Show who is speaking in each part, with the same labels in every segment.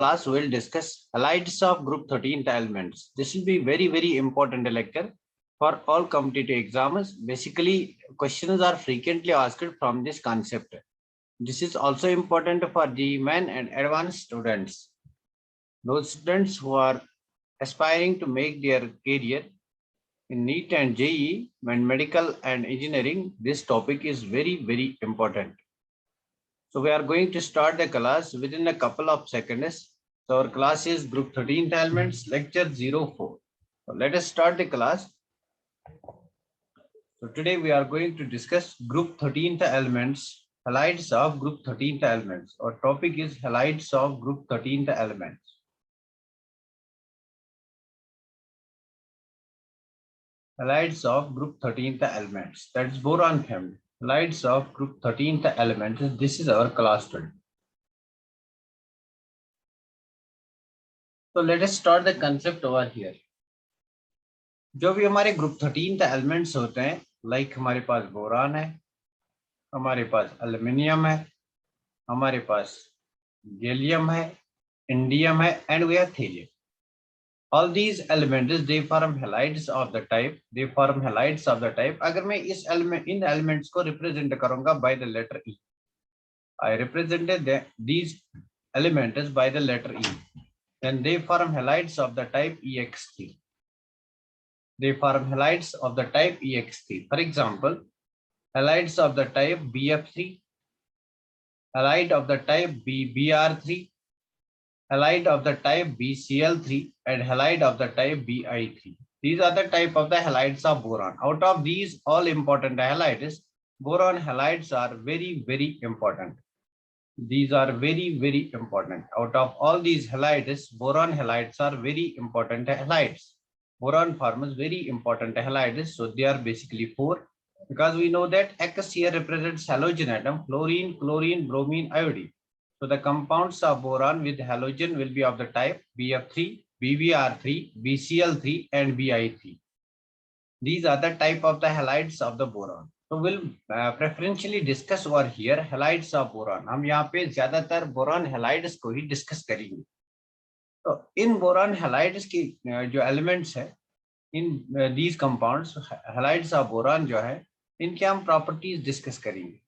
Speaker 1: class will discuss halides of group 13 elements. This will be very important lecture for all competitive exams. Basically, questions are frequently asked from this concept. This is also important for the men and advanced students. Those students who are aspiring to make their career in NEET and JEE, when medical and engineering, this topic is very important. So we are going to start the class within a couple of seconds. So our class is group 13 elements, lecture 04. So let us start the class. So today we are going to discuss group 13th elements, halides of group 13th elements. Our topic is halides of group 13th elements. Halides of group 13th elements. That's boron family. Halides of group 13th elements. This is our class today. So let us start the concept over here. जो भी हमारे group 13 elements होते हैं, like हमारे पास boron है, हमारे पास aluminium है, हमारे पास गैलियम है, इंडियम है, and we have thallium. All these elements they form halides of the type. They form halides of the type. अगर मैं इस इन एलिमेंट्स को रिप्रेजेंट करूंगा by the letter E. I represented these elements by the letter E. Then they form halides of the type EX3. They form halides of the type EX3. For example, halides of the type BF3, halide of the type BBr3, halide of the type BCl3, and halide of the type Bi3. These are the type of the halides of boron. Out of these all important halides, boron halides are very important. These are very important. Out of all these halides, boron halides are very important halides. Boron forms very important halides, so they are basically 4, because we know that X here represents halogen atom: fluorine, chlorine, bromine, iodine. So the compounds of boron with halogen will be of the type BF3, BBr3, BCl3, and Bi3. These are the type of the halides of the boron. So we'll preferentially discuss over here halides of boron. हम यहाँ पे ज्यादातर boron halides को ही discuss करेंगे. तो इन boron halides की जो elements है, इन these compounds halides of boron जो है, इनके हम properties discuss करेंगे.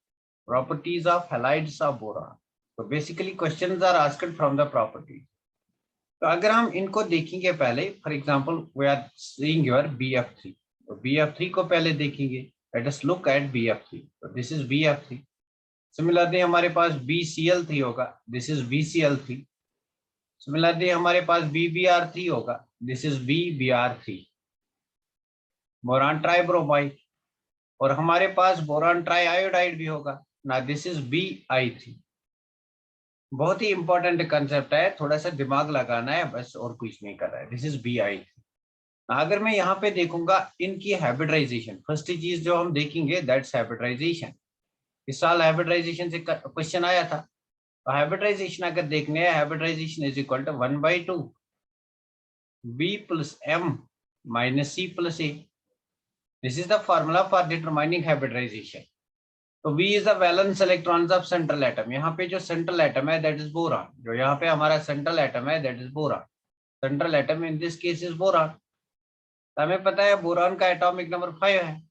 Speaker 1: Properties of halides of boron. So basically questions are asked from the properties. तो अगर हम इनको देखेंगे पहले, for example we are seeing your BF3. तो BF3 को पहले देखेंगे. Let us look at BF3. So this is BF3. Similarly हमारे पास BCl3 होगा. This is BCl3. Similarly हमारे पास BBr3 होगा. This is BBr3. Boron tribromide. और हमारे पास बोरान ट्राइआयोडाइड भी होगा. Now this is Bi3. बहुत ही इंपॉर्टेंट कंसेप्ट है, थोड़ा सा दिमाग लगाना है बस, और कुछ नहीं कर रहा है. This is Bi3. अगर मैं यहाँ पे देखूंगा इनकी हाइब्रिडाइजेशन, फर्स्ट चीज जो हम देखेंगे दैट्स हाइब्रिडाइजेशन. इस साल हाइब्रिडाइजेशन से क्वेश्चन आया था. तो हाइब्रिडाइजेशन अगर देखने हैं, hybridization is equal to 1/2 B plus M minus C plus A. This is the formula for determining hybridization. तो B is the valence electrons of central atom. यहाँ पे जो central atom है that is boron. जो यहाँ पे हमारा central atom है that is boron. Central atom in this case is boron. तो हमें पता है बोरान का एटॉमिक नंबर 5 है.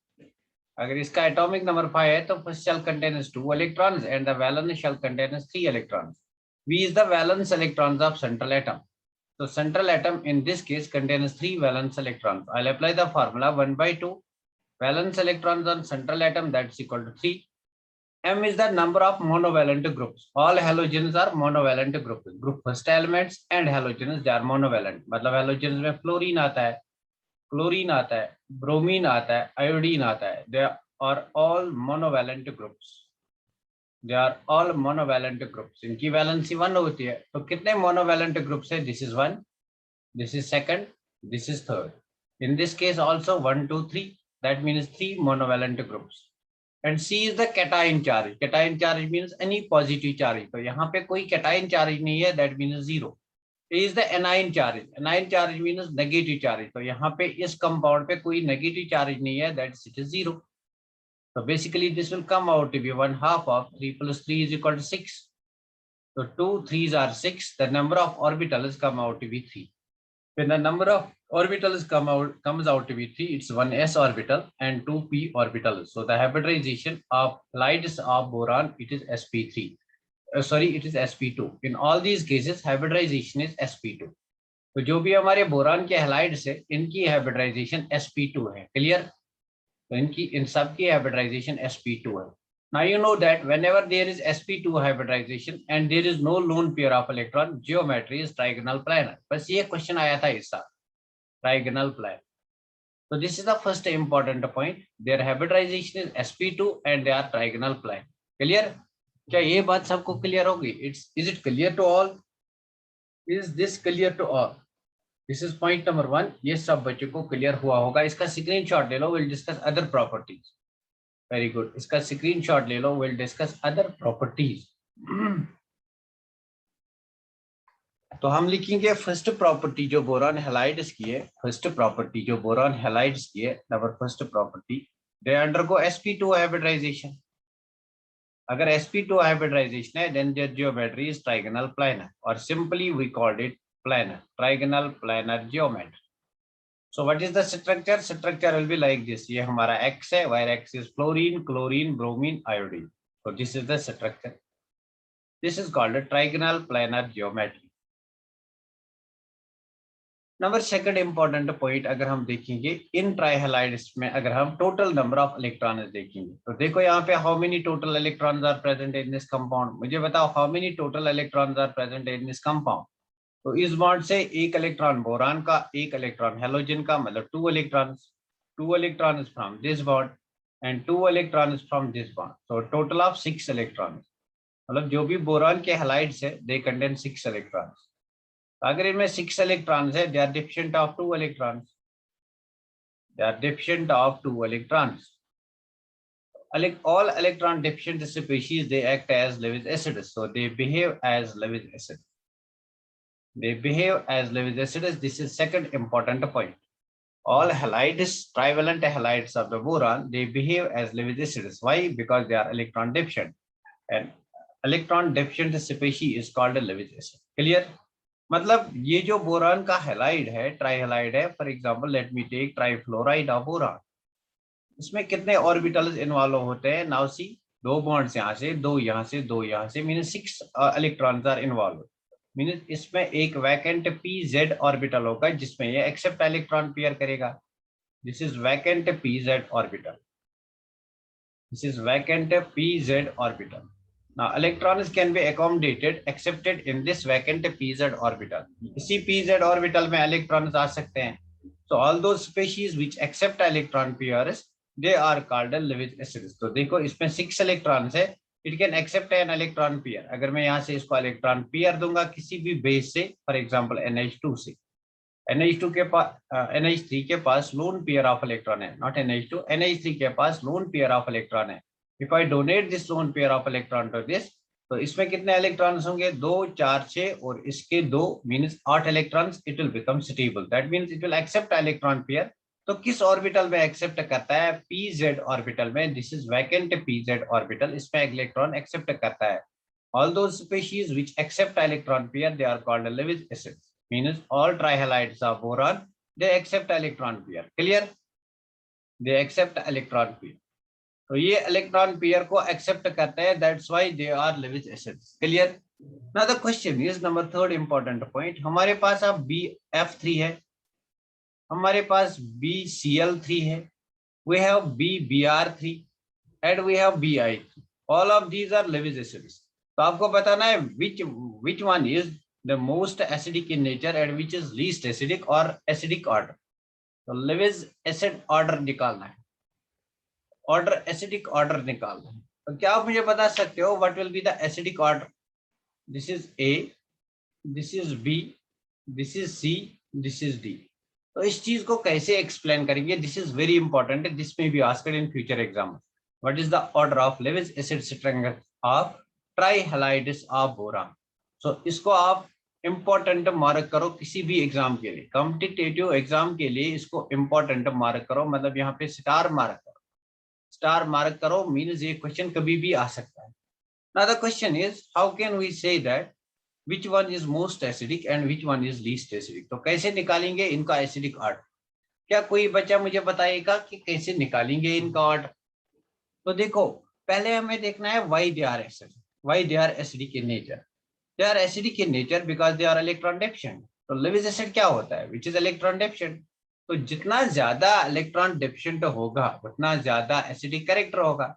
Speaker 1: अगर इसका एटॉमिक नंबर 5 है तो first shell contains 2 electrons and the valence shell contains 3 electrons. B is the valence electrons of central atom. So central atom in this case contains 3 valence electrons. I'll apply the formula 1/2 valence electrons on central atom, that's equal to 3. M is the number of monovalent groups. All halogens are monovalent groups. Group first elements and halogens they are monovalent. मतलब halogens में fluorine आता है, chlorine आता है, bromine आता है, iodine आता है. They are all monovalent groups. They are all monovalent groups. इनकी valency 1 होती है. तो कितने monovalent groups है? This is 1, this is second, this is third. In this case also 1, 2, 3. That means 3 monovalent groups. And C is the cation charge. Cation charge means any positive charge. तो यहाँ पे कोई cation charge नहीं है. That means 0. A is the anion charge. Anion charge means negative charge. तो यहाँ पे इस compound पे कोई negative charge नहीं है. That's it is 0. So basically this will come out to be 1/2 of 3 plus 3 is equal to 6. So 2 3s are 6. The number of orbitals come out to be 3. When the number of orbitals comes out to be 3, it's 1s orbital and 2p orbitals. So the hybridization of halides of boron, it is sp3. It is sp2. In all these cases, hybridization is sp2. तो जो भी हमारे boron के halides है, इनकी hybridisation sp2 है. Clear? तो इन सब की हाइब्रिडाइजेशन sp2 है. Now you know that whenever there is sp2 hybridization and there is no lone pair of electron, geometry is trigonal planar. बस ये क्वेश्चन आया था इस साल, trigonal planar. So this is the first important point. Their hybridization is sp2 and they are trigonal planar. Clear? क्या ये बात सबको क्लियर होगी? Is it clear to all? Is this clear to all? This is point number 1. ये सब बच्चों को क्लियर हुआ होगा. इसका स्क्रीनशॉट ले लो. We'll discuss other properties. Very good. इसका स्क्रीनशॉट ले लो. We'll discuss other properties. तो हम लिखेंगे फर्स्ट प्रॉपर्टी जो बोरान हैलाइड्स की है. फर्स्ट प्रॉपर्टी जो बोरान हैलाइड्स की है, number first property, they undergo sp2 hybridization. अगर sp2 हाइब्रिडाइजेशन है, then their geometry is trigonal planar, or simply we called it planar, trigonal planar geometry. So what is the structure? Structure will be like this. ये हमारा X है, where X is fluorine, chlorine, bromine, iodine. So this is the structure. This is called a trigonal planar geometry. Number second important point अगर हम देखेंगे इन ट्राइहैलाइड्स में, अगर हम total number of electrons देखेंगे तो देखो यहाँ पे how many total electrons are present in this compound. मुझे बताओ how many total electrons are present in this compound. तो इस बॉन्ड से एक इलेक्ट्रॉन बोरान का, एक इलेक्ट्रॉन हैलोजन का, मतलब 2 electrons from this bond and 2 electrons from this bond. So total of 6 electrons. मतलब जो भी बोरान के हैलाइड्स है, दे कंटेन 6 इलेक्ट्रॉन्स. अगर इनमें 6 इलेक्ट्रॉन्स है, they are deficient of 2 electrons. They are deficient of 2 electrons. All electron deficient species, they act as Lewis acids. So they behave as Lewis acids. They behave as Lewis acids. This is second important point. All halides, trivalent halides of the boron, they behave as Lewis acids. Why? Because they are electron deficient, and electron deficient species is called a Lewis acid. Clear? मतलब ये जो boron का halide है, trihalide है, for example let me take trifluoride of boron. इसमें कितने orbitals involve होते हैं? नाउ सी, 2 बॉन्ड्स यहाँ से, 2 यहाँ से, 2 यहाँ से, mean 6 electrons are involve. Mean इसमें एक वैकेंट pz ऑर्बिटल होगा जिसमें ये एक्सेप्ट इलेक्ट्रॉन पेयर करेगा. This is vacant pz orbital. This is vacant pz orbital. Now electrons can be accommodated, accepted in this vacant pz orbital. इसी pz orbital में electrons आ सकते हैं. So all those species which accept electron pairs, they are called Lewis acids. तो देखो इसमें 6 electrons है, it can accept an electron pair. अगर मैं यहाँ से इसको electron pair दूंगा किसी भी base से, for example NH2 से, NH2 के पास NH3 के पास lone pair of electron है, not NH2, NH3 के पास lone pair of electron है. If I donate this lone pair of electron to this, तो इसमें कितने इलेक्ट्रॉन्स होंगे? 2 4 6 और इसके 2 means 8 electrons. It will become stable. That means it will accept electron pair. तो किस ऑर्बिटल में एक्सेप्ट करता है? pz ऑर्बिटल में. This is vacant pz orbital. इसमें इलेक्ट्रॉन एक्सेप्ट करता है. All those species which accept electron pair, they are called Lewis acids. Means all trihalides of boron, they accept electron pair. Clear? They accept electron pair. तो ये electron pair को accept करते हैं. That's why they are Lewis acids. Clear? Now the question is number third important point. हमारे पास अब BF3 है, हमारे पास BCl3 है, we have BBr3 and we have BI3. All of these are Lewis acids. तो आपको बताना है which one is the most acidic in nature and which is least acidic or acidic order. तो Lewis acid order निकालना है, order acidic order निकालना है. तो क्या आप मुझे बता सकते हो what will be the acidic order? This is A, this is B, this is C, this is D. तो इस चीज को कैसे एक्सप्लेन करेंगे? This is very important. This may be asked in future exam. What is the order of Lewis acid strength of trihalides of boron? So इसको आप important mark करो किसी भी एग्जाम के लिए, कॉम्पिटिटिव एग्जाम के लिए इसको इंपॉर्टेंट मार्क करो. मतलब यहाँ पे स्टार मार्क करो. स्टार मार्क करो मीन्स ये क्वेश्चन कभी भी आ सकता है. Now the question is, how can we say that which one is most acidic and which one is least acidic? तो कैसे निकालेंगे इनका एसिडिक ऑर्डर? क्या कोई बच्चा मुझे बताएगा कि कैसे निकालेंगे इनका ऑर्डर? तो देखो, पहले हमें देखना है why they are acidic. Why they are acidic in nature? They are acidic in nature because they are electron deficient. तो Lewis acid क्या होता है? Which is electron deficient. तो जितना ज्यादा इलेक्ट्रॉन डेफिशिएंट होगा उतना ज्यादा एसिडिक कैरेक्टर होगा।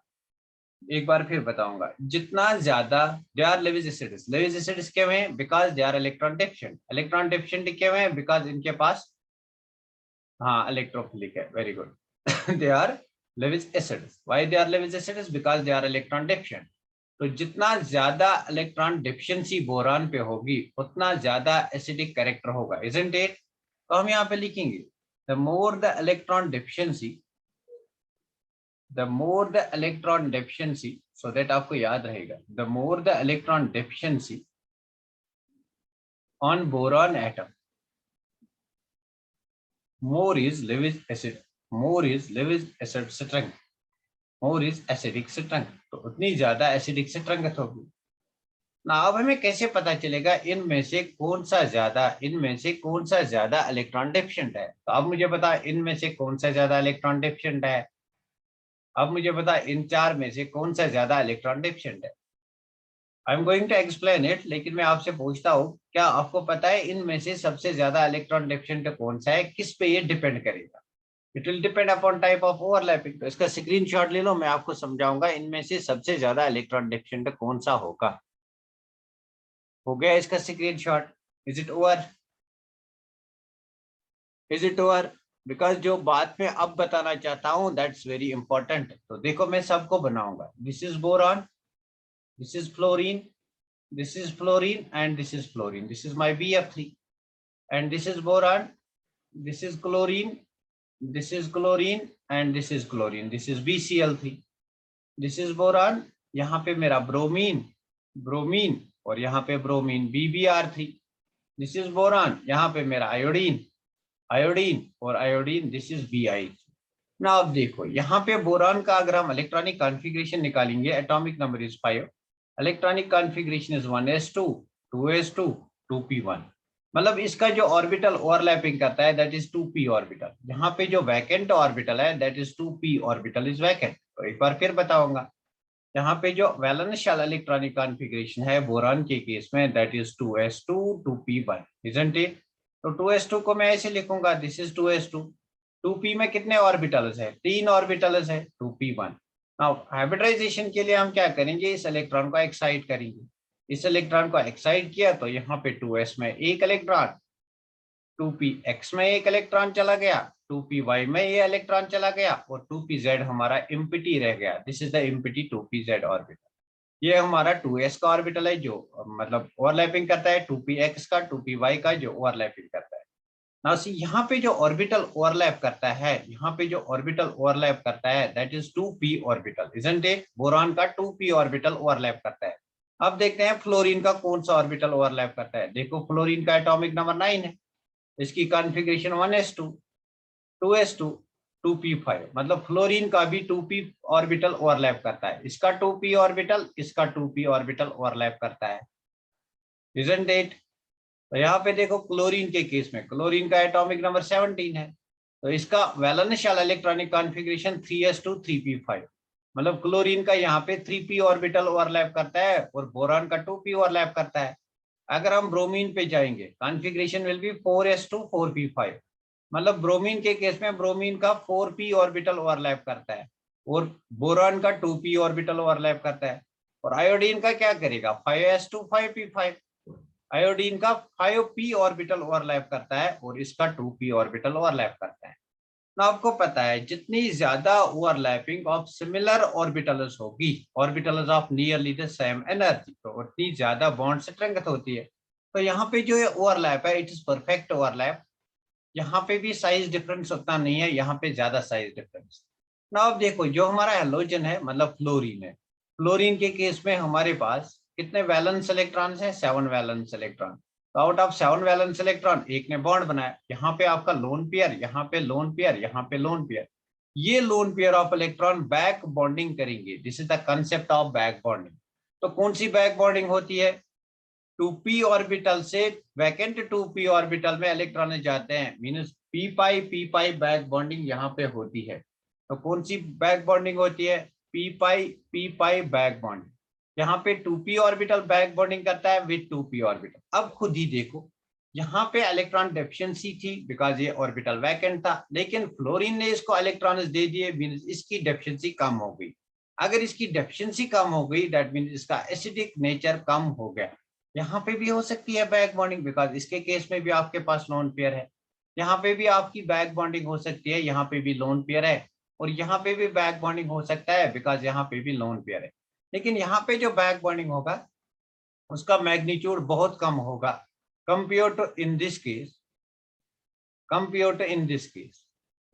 Speaker 1: एक बार फिर बताऊंगा, जितना ज्यादा they are Lewis acids. Lewis acids क्यों हैं? Because they are electron deficient. Electron deficient क्यों हैं? बिकॉज इनके पास, हाँ, इलेक्ट्रोफिलिक है। Very good. They are Lewis acids. Why they are Lewis acids? Because they are electron deficient. तो जितना ज्यादा इलेक्ट्रॉन डेफिशिएंसी बोरान पे होगी उतना ज्यादा एसिडिक कैरेक्टर होगा, इजंट इट? तो हम यहाँ पे लिखेंगे the more the electron deficiency, the more the electron deficiency, so that आपको याद रहेगा, the more the electron deficiency on boron atom, more is Lewis acid, more is Lewis acid strength, more is acidic strength। तो उतनी ज्यादा acidic strength होगी ना। अब हमें कैसे पता चलेगा इनमें से कौन सा ज्यादा इलेक्ट्रॉन डेफिशिएंट है? तो अब मुझे बता, इनमें से कौन सा ज्यादा इलेक्ट्रॉन डेफिशिएंट है? अब मुझे बता, इन चार में से कौन सा ज्यादा इलेक्ट्रॉन डेफिशिएंट है? I am going to explain it, लेकिन मैं आपसे पूछता हूँ, क्या आपको पता है इनमें से सबसे ज्यादा इलेक्ट्रॉन डेफिशिएंट कौन सा है? किस पे ये डिपेंड करेगा? It will depend upon type of overlapping. तो इसका स्क्रीनशॉट ले लो, मैं आपको समझाऊंगा इनमें से सबसे ज्यादा इलेक्ट्रॉन डेफिशिएंट कौन सा होगा। हो गया इसका screenshot? Is it over? Is it over? Because जो बात में अब बताना चाहता हूँ दैट्स वेरी इंपॉर्टेंट। तो देखो, मैं सबको बनाऊंगा। This is boron, this is fluorine, this is fluorine, and this is fluorine. This is my BF3, and this is boron, this is chlorine, this is chlorine, and this is chlorine. This is BCl3, this is boron, यहाँ पे मेरा bromine, bromine, और यहाँ पे bromine BBr3, this is boron, यहाँ पे मेरा iodine, iodine और आयोडीन, this is Bi। ना अब देखो, यहाँ पे बोरान का अगर हम इलेक्ट्रॉनिक कॉन्फ़िगरेशन निकालेंगे, atomic number is 5, electronic configuration is 1s2 2s2 2p1। मतलब इसका जो ऑर्बिटल ओवरलैपिंग करता है दैट इज 2p ऑर्बिटल। यहाँ पे जो वैकेंट ऑर्बिटल है that is 2p orbital is vacant. तो एक बार फिर बताऊंगा, यहाँ पे जो वैलेंस शेल इलेक्ट्रॉनिक कॉन्फ़िगरेशन है बोरान के केस में that is 2s2 2p1, isn't it? तो 2s2 को मैं ऐसे लिखूंगा, दिस इज 2s2। 2p में कितने ऑर्बिटल्स है? 3 ऑर्बिटल्स है, 2p1। नाउ हाइब्रिडाइजेशन के लिए हम क्या करेंगे? इस इलेक्ट्रॉन को एक्साइट करेंगे। इस इलेक्ट्रॉन को एक्साइट किया तो यहाँ पे 2s में एक इलेक्ट्रॉन, 2px में एक इलेक्ट्रॉन चला गया, 2py में ये इलेक्ट्रॉन चला गया, और 2pz हमारा एम्प्टी रह गया। This is the empty 2pz orbital. ये हमारा 2s का ऑर्बिटल है जो मतलब ओवरलैपिंग करता है 2px का, 2py का जो ओवरलैपिंग करता है। नाउ सी, यहाँ पे जो ऑर्बिटल ओवरलैप करता है, यहाँ पे जो ऑर्बिटल ओवरलैप करता है that is 2p orbital, isn't it? Boron का 2p ऑर्बिटल ओवरलैप करता है। अब देखते हैं फ्लोरीन का कौन सा ऑर्बिटल ओवरलैप करता है। देखो, फ्लोरीन का एटॉमिक नंबर 9 है, इसकी कॉन्फ़िगरेशन 1s2 2s2 2p5। मतलब फ्लोरीन का भी 2p ऑर्बिटल ओवरलैप करता है। इसका 2p ऑर्बिटल, इसका 2p ऑर्बिटल ओवरलैप करता है, इजंट इट? तो यहाँ पे देखो, क्लोरीन के केस में क्लोरीन का एटॉमिक नंबर 17 है, तो इसका valence shell electronic configuration 3s2 3p5। मतलब क्लोरीन का यहाँ पे 3p ऑर्बिटल ओवरलैप करता है और बोरान का 2p ओवरलैप करता है। अगर हम ब्रोमीन पे जाएंगे, configuration will be 4s2 4p5। मतलब ब्रोमीन के केस में ब्रोमीन का 4p ऑर्बिटल ओवरलैप करता है और बोरान का 2p ऑर्बिटल ओवरलैप करता है। और आयोडीन का क्या करेगा? 5s2 5p5। आयोडीन का 5p ऑर्बिटल ओवरलैप करता है और इसका 2p ऑर्बिटल ओवरलैप करता है। ना आपको पता है जितनी ज्यादा ओवरलैपिंग ऑफ सिमिलर ऑर्बिटल्स होगी, orbitals of nearly the same energy, तो उतनी ज्यादा बॉन्ड स्ट्रेंथ होती है। तो यहाँ पे जो ओवरलैप है इट इज परफेक्ट ओवरलैप। यहाँ पे भी साइज डिफरेंस उतना नहीं है, यहाँ पे ज्यादा साइज डिफरेंस। ना अब देखो, जो हमारा हेलोजन है मतलब फ्लोरीन है, फ्लोरीन के केस में हमारे पास कितने वैलेंस इलेक्ट्रॉन्स हैं? 7 वैलेंस इलेक्ट्रॉन। तो आउट ऑफ 7 वैलेंस इलेक्ट्रॉन एक ने बॉन्ड बनाया, यहाँ पे आपका लोन पेयर, यहाँ पे लोन पेयर, यहाँ पे लोन पेयर। ये lone pair of electron back bonding करेंगे। This is the concept of back bonding. तो कौन सी बैक बॉन्डिंग होती है? 2p ऑर्बिटल से वैकेंट 2p ऑर्बिटल में इलेक्ट्रॉन जाते हैं, means p pi back bonding यहाँ पे होती है। तो कौन सी बैक बॉन्डिंग होती है? p pi back bonding. यहाँ पे 2p ऑर्बिटल बैक बॉन्डिंग करता है विद 2p ऑर्बिटल। अब खुद ही देखो, यहाँ पे इलेक्ट्रॉन डेफिशिएंसी थी बिकॉज ये ऑर्बिटल वैकेंट था, लेकिन फ्लोरीन ने इसको इलेक्ट्रॉन दे दिए, मींस इसकी डेफिशिएंसी कम हो गई। अगर इसकी डेफिशिएंसी कम हो गई दैट मींस इसका एसिडिक नेचर कम हो गया। यहाँ पे भी हो सकती है बैक बॉन्डिंग, बिकॉज इसके केस में भी आपके पास लोन पेयर है। यहाँ पे भी आपकी बैक बॉन्डिंग हो सकती है, यहाँ पे भी लोन पेयर है, और यहाँ पे भी बैक बॉन्डिंग हो सकता है बिकॉज यहाँ पे भी लोन पेयर है। लेकिन यहाँ पे जो बैक बॉन्डिंग होगा उसका मैग्नीट्यूड बहुत कम होगा compare to in this case,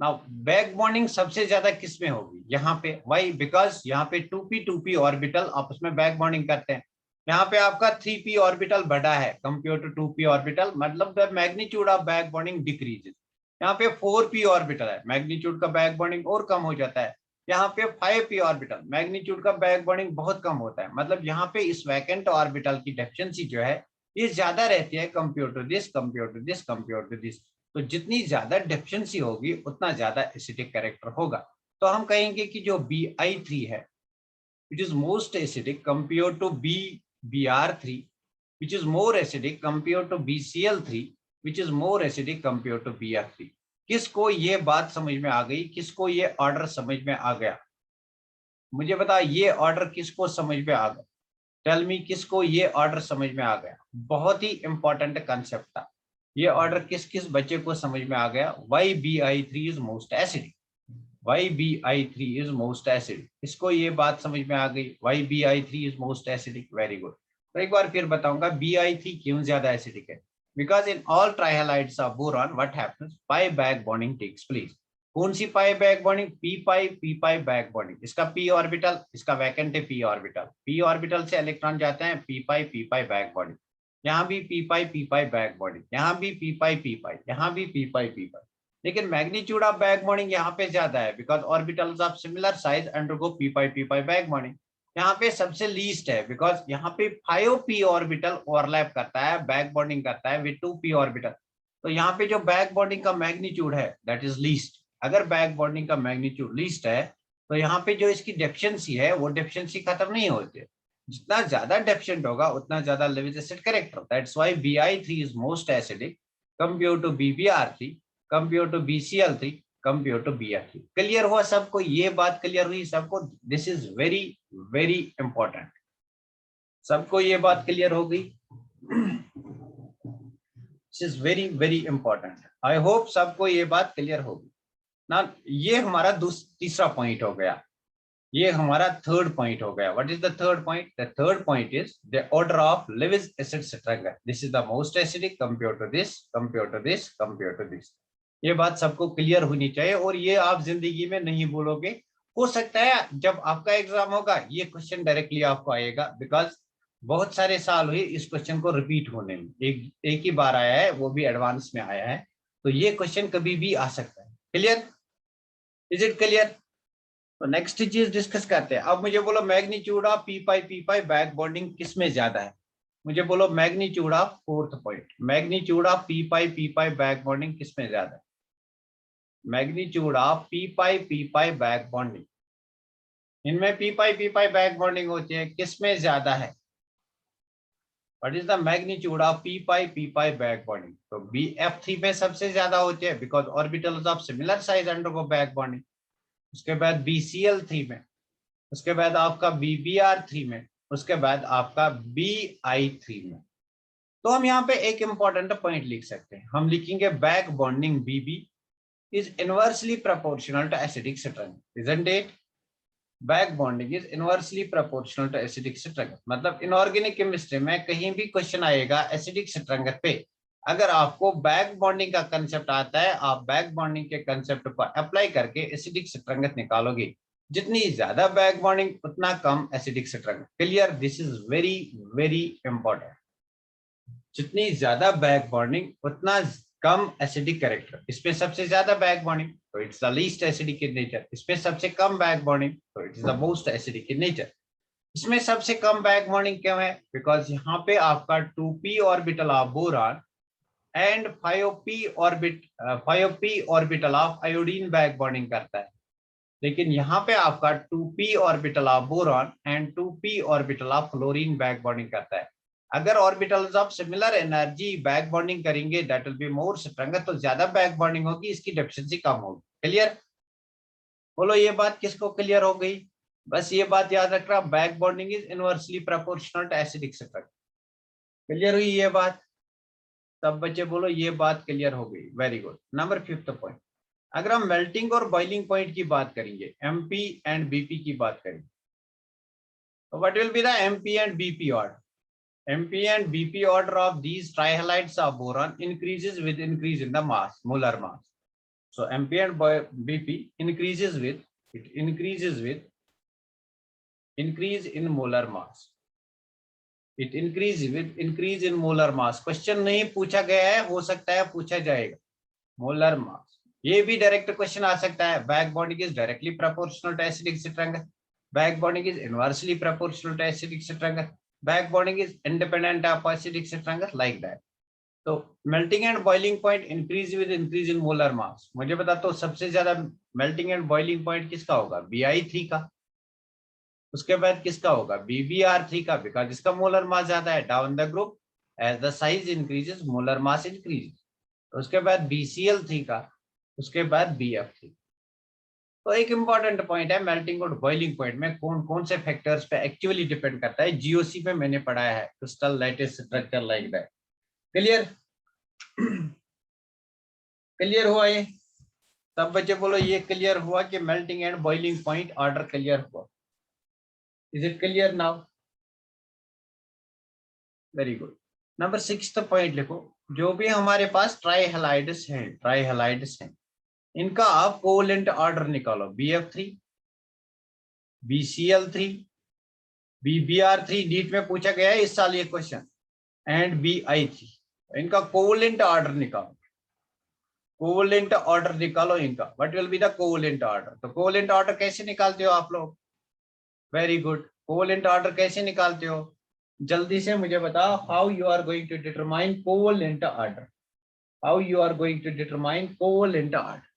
Speaker 1: now back bonding सबसे ज्यादा किस में होगी? यहाँ पे। वाई? बिकॉज यहाँ पे 2p ऑर्बिटल आपस में बैक बॉन्डिंग करते हैं। यहाँ पे आपका 3p ऑर्बिटल बड़ा है कंपेयर टू 2p ऑर्बिटल, मतलब the magnitude of back bonding decreases. यहाँ पे 4p ऑर्बिटल है, मैग्नीट्यूड का बैक बॉन्डिंग और कम हो जाता है। यहाँ पे 5p ऑर्बिटल, मैग्नीट्यूड का बैक बॉन्डिंग बहुत कम होता है। मतलब यहाँ पे इस वैकेंट ऑर्बिटल की डेफिशिएंसी जो है ये ज्यादा रहती है compare to this, compare to this, compare to this. तो जितनी ज्यादा डेफिशिएंसी होगी उतना ज्यादा एसिडिक कैरेक्टर होगा। तो हम कहेंगे कि जो Bi3 है which is most acidic compared to Br3, which is more acidic compared to BCl3, which is more acidic compared to Br3। किसको ये बात समझ में आ गई? किसको ये ऑर्डर समझ में आ गया? मुझे बता, ये ऑर्डर किसको समझ में आ गया? टेल मी, किसको ये ऑर्डर समझ में आ गया? बहुत ही इंपॉर्टेंट कंसेप्ट था। ये ऑर्डर किस किस बच्चे को समझ में आ गया? Why Bi3 is most acidic, why Bi3 is most acidic. इसको ये बात समझ में आ गई, why Bi3 is most acidic. Very good. तो एक बार फिर बताऊंगा Bi3 क्यों ज्यादा एसिडिक है। Because in all trihalides of boron what happens, pi back bonding takes place. कौन सी pi back bonding? p pi back bonding. इसका p ऑर्बिटल, इसका वैकेंट है p ऑर्बिटल, p ऑर्बिटल से इलेक्ट्रॉन जाते हैं p पाई बैक बॉन्डिंग। यहाँ भी p पाई बैक बॉन्डिंग, यहाँ भी p पाई, यहाँ भी p पाई। लेकिन मैग्नीट्यूड ऑफ बैक बॉन्डिंग यहाँ पे ज्यादा है because orbitals of similar size undergo p pi back bonding. यहाँ पे सबसे लीस्ट है बिकॉज यहाँ पे 5p ऑर्बिटल ओवरलैप करता है, बैक बॉन्डिंग करता है विद 2p ऑर्बिटल। तो यहाँ पे जो बैक बॉन्डिंग का मैग्नीट्यूड है दैट इज लीस्ट। अगर बैक बॉन्डिंग का मैग्नीट्यूड लीस्ट है तो यहाँ पे जो इसकी डेफिशिएंसी है वो डेफिशिएंसी खत्म नहीं होती है। जितना ज्यादा डेफिशिएंट होगा उतना ज्यादा Lewis acid character. That's why Bi3 is most acidic compare to Bbr3, compare to BCl3, compare to Br3। Clear हुआ सबको? ये बात क्लियर हुई सबको? This is very very important. सबको ये बात क्लियर हो गई? This is very very important. I hope सबको ये बात क्लियर होगी ना। ये हमारा तीसरा पॉइंट हो गया, ये हमारा थर्ड पॉइंट हो गया। What is the third point? The third point is the order of Lewis acid structure. This is the most acidic compare to this, compare to this, compare to this. ये बात सबको clear होनी चाहिए और ये आप जिंदगी में नहीं भूलोगे। हो सकता है जब आपका एग्जाम होगा ये क्वेश्चन डायरेक्टली आपको आएगा बिकॉज बहुत सारे साल हुए इस क्वेश्चन को रिपीट होने में। एक ही बार आया है, वो भी एडवांस में आया है। तो ये क्वेश्चन कभी भी आ सकता है। क्लियर? Is it clear? तो नेक्स्ट चीज डिस्कस करते हैं। अब मुझे बोलो magnitude of p pi back bonding किस में ज्यादा है? मुझे बोलो magnitude of, fourth point, magnitude of p pi back bonding किस में ज्यादा है? Magnitude of p pi back bonding, इनमें p पाई बैक बॉन्डिंग होती है, किस में ज्यादा है? What is the magnitude of p pi back bonding? तो Bf3 में सबसे ज्यादा होती है because orbitals of similar size undergo back bonding. उसके बाद BCl3 में, उसके बाद आपका Bbr3 में, उसके बाद आपका Bi3 में। तो हम यहाँ पे एक इंपॉर्टेंट पॉइंट लिख सकते हैं। हम लिखेंगे back bonding Bb is inversely proportional to acidic strength, isn't it? Back bonding is inversely proportional to acidic strength। मतलब इनऑर्गेनिक केमिस्ट्री में कहीं भी क्वेश्चन आएगा एसिडिक स्ट्रेंथ पे, अगर आपको बैक बॉन्डिंग का कंसेप्ट आता है, आप बैक बॉन्डिंग के कंसेप्ट को अप्लाई करके एसिडिक स्ट्रेंथ निकालोगे। जितनी ज्यादा बैक बॉन्डिंग उतना कम acidic strength. Clear? This is very very important. जितनी ज्यादा बैक बॉन्डिंग उतना कम एसिडिक कैरेक्टर। इसमें सबसे ज्यादा बैक बॉन्डिंग तो it's the least acidic in nature, इसमें सबसे कम बैक बॉन्डिंग तो it is the most acidic in nature. इसमें सबसे कम बैक बॉन्डिंग क्यों है? बिकॉज यहाँ पे आपका 2p orbital of boron and 5p orbital of iodine back bonding करता है, लेकिन यहाँ पे आपका 2p orbital of boron and 2p orbital of fluorine back bonding करता है। अगर orbitals of similar energy back bonding करेंगे that will be more stronger, तो ज्यादा बैक बॉन्डिंग होगी, इसकी डेफिशिएंसी कम होगी। क्लियर? बोलो ये बात किसको क्लियर हो गई? बस ये बात याद रखना, back bonding is inversely proportional to acidic structure. Clear हुई ये बात? सब बच्चे बोलो ये बात क्लियर हो गई, very good. Number 5th point, अगर हम मेल्टिंग और बॉइलिंग पॉइंट की बात करेंगे, एमपी एंड बीपी की बात करेंगे, तो what will be the MP and BP order? MP and BP order of these trihalides of boron increases with increase in the mass, molar mass. So mp and bp increases with, it increases with increase in molar mass, it increase with increase in molar mass। Question नहीं पूछा गया है, हो सकता है पूछा जाएगा। Molar mass, ये भी डायरेक्ट क्वेश्चन आ सकता है। Back bonding is directly proportional to acidic strength, back bonding is inversely proportional to acidic strength, back bonding is independent of acidic strength, like that. तो melting and boiling point increase with increase in molar mass. मुझे बता तो सबसे ज्यादा melting and boiling point किसका होगा? Bi3 का। उसके बाद किसका होगा? Bbr3 का, बिकॉज इसका मोलर मास ज्यादा है। Down the group as the size increases molar mass increase. उसके बाद BCl3 का, उसके बाद BF3। तो एक इंपॉर्टेंट पॉइंट है, मेल्टिंग और बॉइलिंग पॉइंट में कौन कौन से फैक्टर्स पे एक्चुअली डिपेंड करता है। जीओसी पे मैंने पढ़ाया है, crystal lattice structure like that. Clear? Clear हुआ ये? सब बच्चे बोलो ये क्लियर हुआ कि melting and boiling point order clear हुआ? Is it clear now? Very good. Number 6th point लिखो, जो भी हमारे पास ट्राइहेलाइड्स हैं, इनका आप कोवेलेंट ऑर्डर निकालो। BF3, BCl3, BBr3, नीट में पूछा गया है इस साल ये क्वेश्चन, एंड BI3। इनका कोवेलेंट ऑर्डर निकालो, कोवेलेंट ऑर्डर निकालो इनका। What will be the covalent order? तो कोवेलेंट ऑर्डर कैसे निकालते हो आप लोग? Very good. कोवेलेंट ऑर्डर कैसे निकालते हो? जल्दी से मुझे बताओ, how you are going to determine covalent order? How you are going to determine covalent order?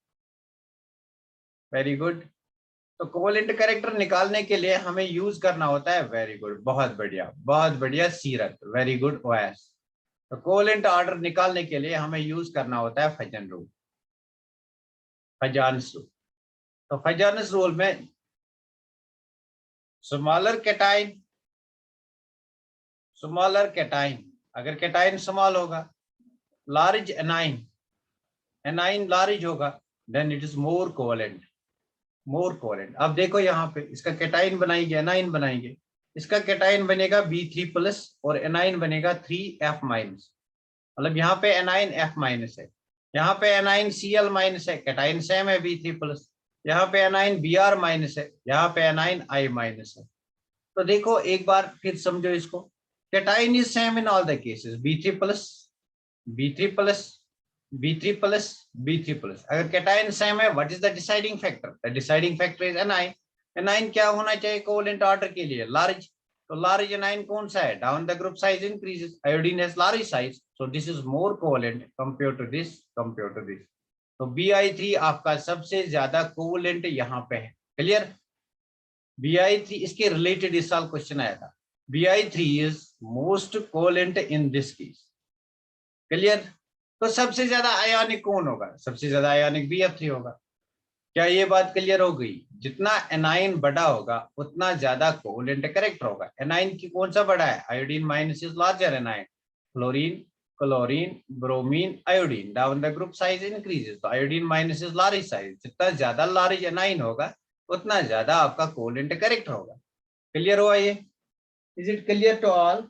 Speaker 1: Very good. तो कोवेलेंट कैरेक्टर निकालने के लिए हमें यूज करना होता है, वेरी गुड, बहुत बढ़िया सीरत, वेरी गुड ओएस। तो कोवेलेंट ऑर्डर निकालने के लिए हमें यूज करना होता है फजन रूल, फजानस रूल। तो फजानस रूल में स्मॉलर कैटाइन, अगर कैटाइन स्मॉल होगा, लार्ज एनाइन लार्ज होगा, then it is more covalent. अब देखो यहाँ पे इसका कैटाइन बनाएंगे, एनाइन बनाएंगे, इसका कैटाइन बनेगा B3+ और एनाइन बनेगा 3F-। मतलब यहाँ पे एनाइन F- है, यहाँ पे एनाइन Cl- है, कैटाइन सेम है B3+। यहाँ पे एनाइन Br- है, यहाँ पे एनाइन I- है। तो देखो एक बार फिर समझो इसको, cation is same in all the cases, B3+, B3+, B3+, B3+। अगर कैटाइन सेम है, what is the deciding factor? The deciding factor is A9. A9 क्या होना चाहिए कोवेलेंट ऑर्डर के लिए? लार्ज। तो लार्ज एनाइन कौन सा है? Down the group size increases, iodine has large size, so this is more covalent compare to this. तो Bi3 आपका सबसे ज्यादा कोवेलेंट यहाँ पे है। क्लियर? Bi3 इसके रिलेटेड इस साल क्वेश्चन आया था, Bi3 is most covalent in this case. Clear? तो सबसे ज्यादा आयोनिक कौन होगा? सबसे ज्यादा आयोनिक BF3 होगा। क्या ये बात क्लियर हो गई? जितना एनाइन बड़ा होगा उतना ज्यादा कोवेलेंट कैरेक्टर होगा। एनाइन की कौन सा बड़ा है? Iodine minus is larger anion, fluorine, chlorine, bromine, iodine, down the group size increases, तो iodine minus is large size. जितना ज्यादा लार्ज एनाइन होगा उतना ज्यादा आपका कोवेलेंट कैरेक्टर होगा। क्लियर हुआ ये? Is it clear to all?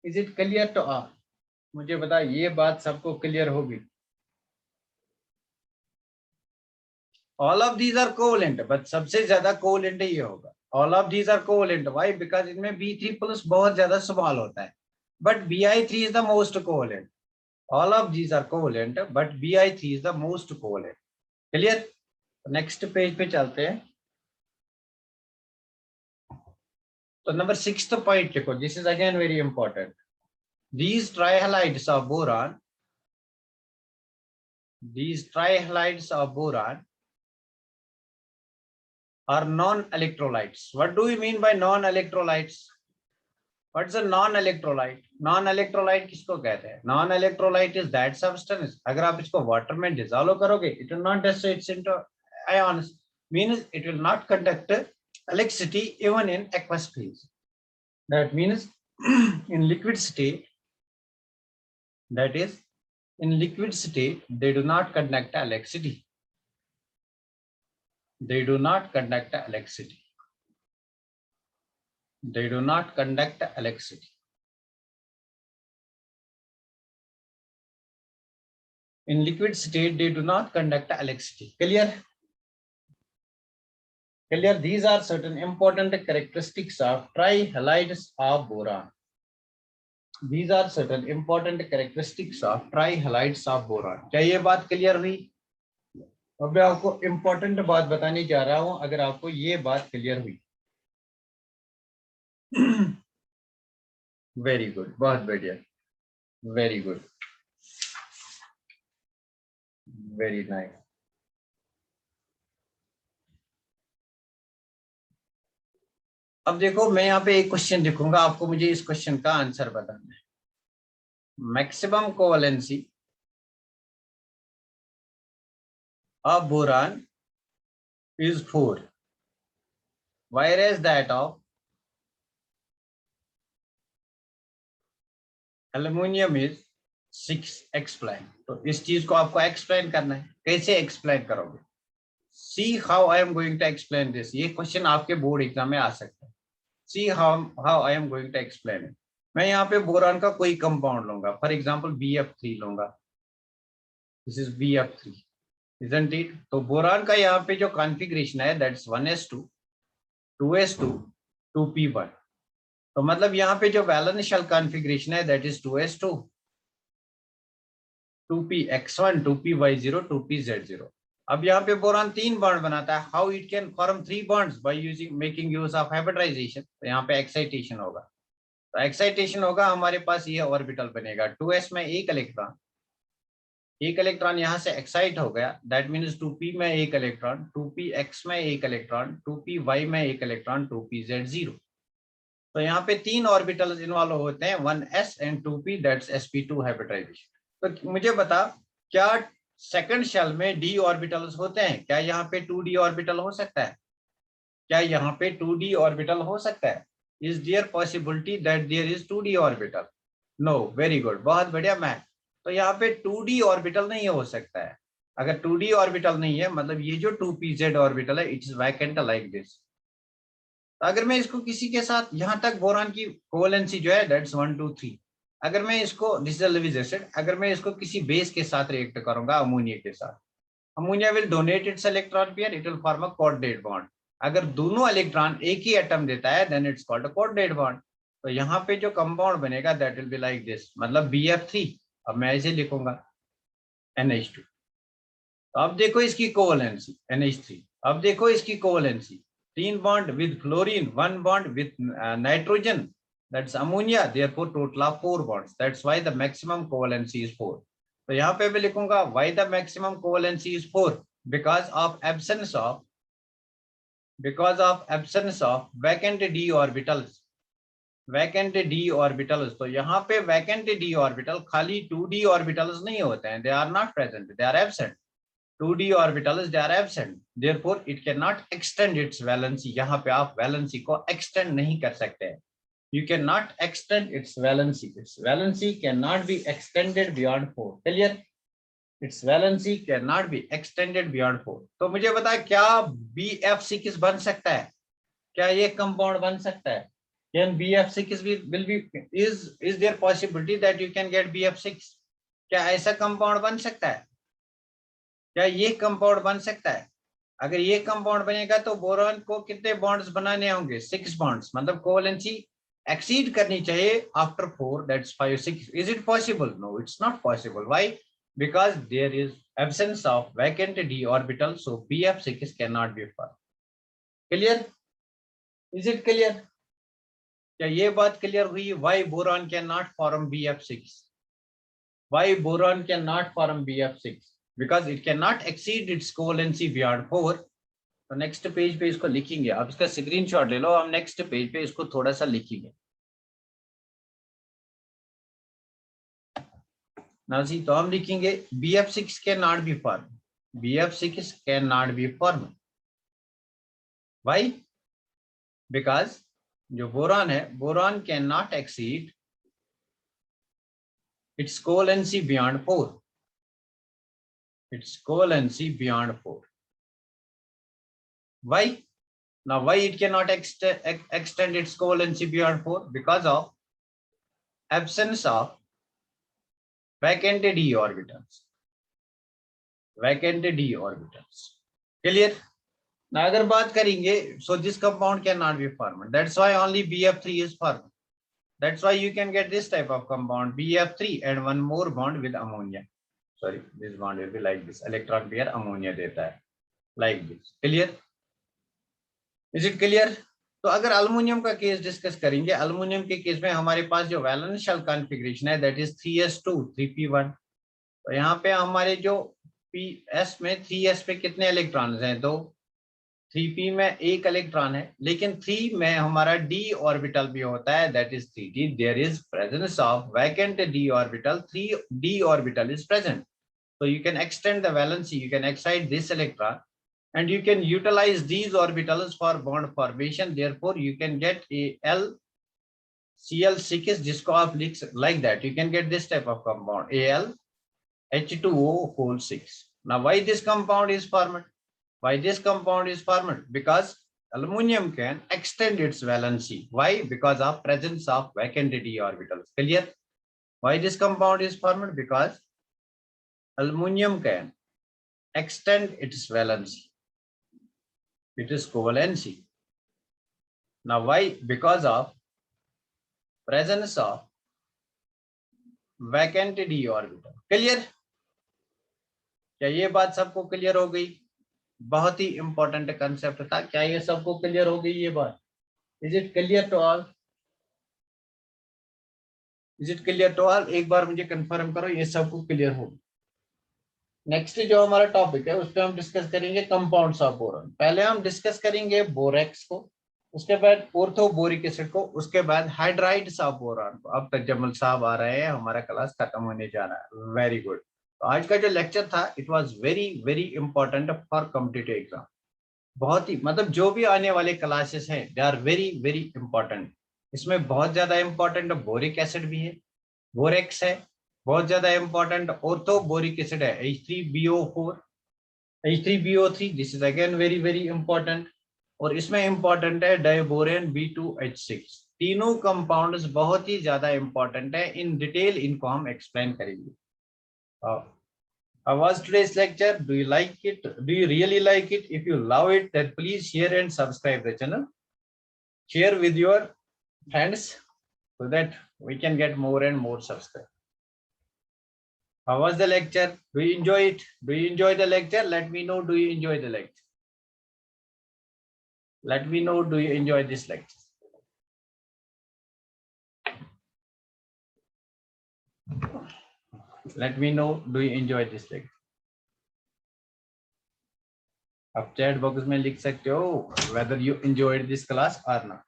Speaker 1: Is it clear to all? मुझे बता, ये बात सबको क्लियर होगी? All of these are covalent, but सबसे ज्यादा कोवेलेंट ये होगा। All of these are covalent, why? Because इनमें B3+ बहुत ज्यादा स्मॉल होता है, but Bi3 is the most covalent. All of these are covalent but Bi3 is the most covalent. Clear? Next page पे चलते हैं। तो नंबर 6th पॉइंट लिखो, this is again very important. These trihalides of boron, are non-electrolytes. What do you mean by non-electrolytes? What's a non-electrolyte? Non-electrolyte किसको कहते हैं? Non-electrolyte is that substance. अगर आप इसको water में dissolve करोगे, it will not dissociate into ions. Means it will not conduct electricity even in aqueous phase. That means in liquid state, that is, in liquid state, they do not conduct electricity. They do not conduct electricity. They do not conduct electricity. In liquid state, they do not conduct electricity. Clear? Clear? These are certain important characteristics of trihalides of boron. These are certain important characteristics of trihalides of boron. क्या ये बात clear हुई? अब मैं आपको important बात बताने जा रहा हूं, अगर आपको ये बात क्लियर हुई. वेरी गुड, बहुत बढ़िया, वेरी गुड, वेरी नाइस. अब देखो, मैं यहाँ पे एक क्वेश्चन लिखूंगा, आपको मुझे इस क्वेश्चन का आंसर बताना है. Maximum covalency of boron is 4, whereas that of aluminum is 6. Explain. तो इस चीज को आपको एक्सप्लेन करना है. कैसे एक्सप्लेन करोगे? See how I am going to explain this. ये क्वेश्चन आपके बोर्ड एग्जाम में आ सकता है. See how I am going to explain it. मैं यहाँ पे बोरान का कोई कंपाउंड लूंगा, फॉर एग्जाम्पल BF3 लूंगा. This is BF3, isn't it? तो बोरान का यहाँ पे जो कॉन्फ़िगरेशन है, दैट्स 1s2 2s2 2p1. तो मतलब यहाँ पे जो वैलेंस शेल कॉन्फ़िगरेशन है, that is 2s2 2px1 2py0 2pz0. अब यहाँ पे बोरान 3 बॉन्ड बनाता है. How it can form 3 bonds? By using making use of hybridization. तो यहाँ पे एक्साइटेशन होगा. तो एक्साइटेशन होगा, हमारे पास ये ऑर्बिटल बनेगा. 2s में एक इलेक्ट्रॉन यहाँ से एक्साइट हो गया. दैट मीन्स 2p में एक इलेक्ट्रॉन, 2px में एक इलेक्ट्रॉन, 2py में एक इलेक्ट्रॉन, 2pz0. तो यहाँ पे 3 ऑर्बिटल्स इन्वॉल्व होते हैं, 1s and 2p, that's sp2 hybridisation. तो मुझे बता, क्या सेकंड शेल में d ऑर्बिटल्स होते हैं? क्या यहाँ पे 2d ऑर्बिटल हो सकता है? क्या यहाँ पे 2d ऑर्बिटल हो सकता है? Is there possibility that there is 2d orbital? No. Very good, बहुत बढ़िया मैथ. तो यहाँ पे 2d ऑर्बिटल नहीं हो सकता है. अगर 2d ऑर्बिटल नहीं है, मतलब ये जो 2pz ऑर्बिटल है, it is vacant like this. तो अगर मैं इसको किसी के साथ, यहाँ तक बोरान की कोवेलेंसी जो है, दैट्स 1 2 3. अगर मैं इसको, दिस इज लुईस एसिड, अगर मैं इसको किसी बेस के साथ रिएक्ट करूंगा, अमोनिया के साथ, ammonia will donate its electron pair, it will form a coordinate bond. अगर दोनों इलेक्ट्रॉन एक ही एटम देता है, then it's called a coordinate bond. तो यहाँ पे जो कंपाउंड बनेगा, that will be like this, मतलब BF3. अब मैं ऐसे लिखूंगा NH2. तो अब देखो इसकी कोवेलेंसी NH3. अब देखो इसकी covalency, 3 bond with fluorine, 1 bond with nitrogen, that's ammonia. Therefore total of 4 bonds. That's why the maximum covalency is 4. तो यहाँ पे मैं लिखूंगा why the maximum covalency is 4, because of absence of vacant d orbitals. Vacant d orbitals. तो यहाँ पे vacant d orbital खाली 2d orbitals नहीं होते हैं, they are not present, they are absent. 2d orbitals, they are absent. Therefore, it cannot extend its valency. यहाँ पे आप valency को extend नहीं कर सकते हैं. You cannot extend its valency. Its valency cannot be extended beyond 4. Clear? Its valency cannot be extended beyond 4. तो मुझे बता, क्या BF6 बन सकता है? क्या ये कंपाउंड बन सकता है? Can BF6 will be, is there possibility that you can get BF6? क्या ऐसा कंपाउंड बन सकता है? क्या ये कंपाउंड बन सकता है? अगर ये कंपाउंड बनेगा तो बोरॉन को कितने बॉन्ड्स बनाने होंगे? 6 बॉन्ड्स. मतलब कोवेलेंसी एक्सीड करनी चाहिए after 4, that's 5 6. Is it possible? No, it's not possible. Why? Because there is absence of vacant d orbital, so BF6 can not be form. Clear? Is it clear? क्या ये बात clear हुई? Why boron can not form BF6? Why boron can not form BF6? Because it can not exceed its covalency beyond 4। तो next page पे इसको लिखेंगे, आप इसका स्क्रीनशॉट ले लो, हम नेक्स्ट पेज पे इसको थोड़ा सा लिखेंगे ना जी। तो हम लिखेंगे BF6 can not be form, BF6 can not be form. Why? Because जो बोरॉन है, boron can not exceed its covalency beyond 4, its covalency beyond 4. Why? Now, why it cannot extend its covalency beyond 4? Because of absence of vacant d orbitals. Vacant d orbitals. Clear? Now, अगर बात करेंगे, so this compound cannot be formed. That's why only BF3 is formed. That's why you can get this type of compound, BF3 and one more bond with ammonia. Sorry, this bond will be like this. Electron pair ammonia देता है, like this. Clear? Is it clear? तो अगर aluminium का case discuss करेंगे, aluminium के case में हमारे पास जो वैलेंस शेल कॉन्फ़िगरेशन है दैट इज 3s2 3p1। तो यहाँ पे हमारे जो PS में 3s पे कितने इलेक्ट्रॉन्स हैं? दो। 3p में एक इलेक्ट्रॉन है, लेकिन 3 में हमारा d ऑर्बिटल भी होता है that is 3d। There is presence of vacant d orbital, 3d orbital is present. So you can extend the valency, you can excite this electron, and you can utilize these orbitals for bond formation. Therefore, you can get a AlCl6, जिसको आप लिख like that. You can get this type of compound, AlH2O6. Now, why this compound is formed? Why this compound is formed? Because aluminum can extend its valency. Why? Because of presence of vacant d orbitals. Clear? Why this compound is formed? Because aluminum can extend its valency, it is covalency. Now why? Because of presence of vacant d orbital. Clear? क्या ये बात सबको clear हो गई? बहुत ही important concept था। क्या ये सबको क्लियर हो गई ये बात? Is it clear to all? Is it clear to all? एक बार मुझे कंफर्म करो ये सबको क्लियर हो। नेक्स्ट जो हमारा टॉपिक है उस पर हम डिस्कस करेंगे कंपाउंड्स ऑफ बोरॉन। पहले हम डिस्कस करेंगे बोरेक्स को, उसके बाद ऑर्थो बोरिक एसिड को, उसके बाद हाइड्राइड्स ऑफ बोरॉन को। अब तक जमल साहब आ रहे हैं, हमारा क्लास खत्म होने जा रहा है। Very good. तो आज का जो लेक्चर था it was very very important for competitive exam. बहुत ही मतलब जो भी आने वाले क्लासेस हैं they are very very important. इसमें बहुत ज्यादा इंपॉर्टेंट बोरिक एसिड भी है, बोरेक्स है, बहुत ज्यादा इंपॉर्टेंट ऑर्थो बोरिक एसिड है H3BO4, H3BO3, this is again very very important. और इसमें इंपॉर्टेंट है डाइबोरेन B2H6। तीनों कंपाउंड्स बहुत ही ज्यादा इंपॉर्टेंट है, इन डिटेल इनको हम एक्सप्लेन करेंगे। How was today's lecture? Do you like it? Do you really like it? If you love it, then please share and subscribe the channel. Share with your friends so that we can get more and more subscribers. How was the lecture? Do you enjoy it? Do you enjoy the lecture? Let me know. Do you enjoy the lecture? Let me know. Do you enjoy this lecture? Let me know. Do you enjoy this lecture? आप chat box में लिख सकते हो whether you enjoyed this class or not.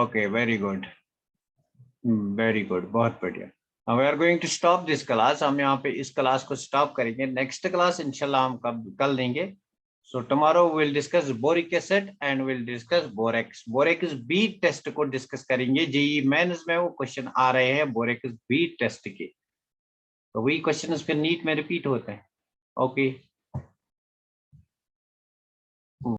Speaker 1: Okay, very good. Very good. बहुत बढ़िया. Now we are going to stop this class. हम यहाँ पे इस क्लास को स्टॉप करेंगे. नेक्स्ट क्लास इंशाल्लाह हम कल लेंगे. So tomorrow we'll discuss boric acid and we'll discuss borax. Borax bead test को डिस्कस करेंगे. जेईई मेंस में वो क्वेश्चन आ रहे हैं बोरेक्स बीट टेस्ट के, तो वही क्वेश्चन फिर नीट में रिपीट होते हैं. ओके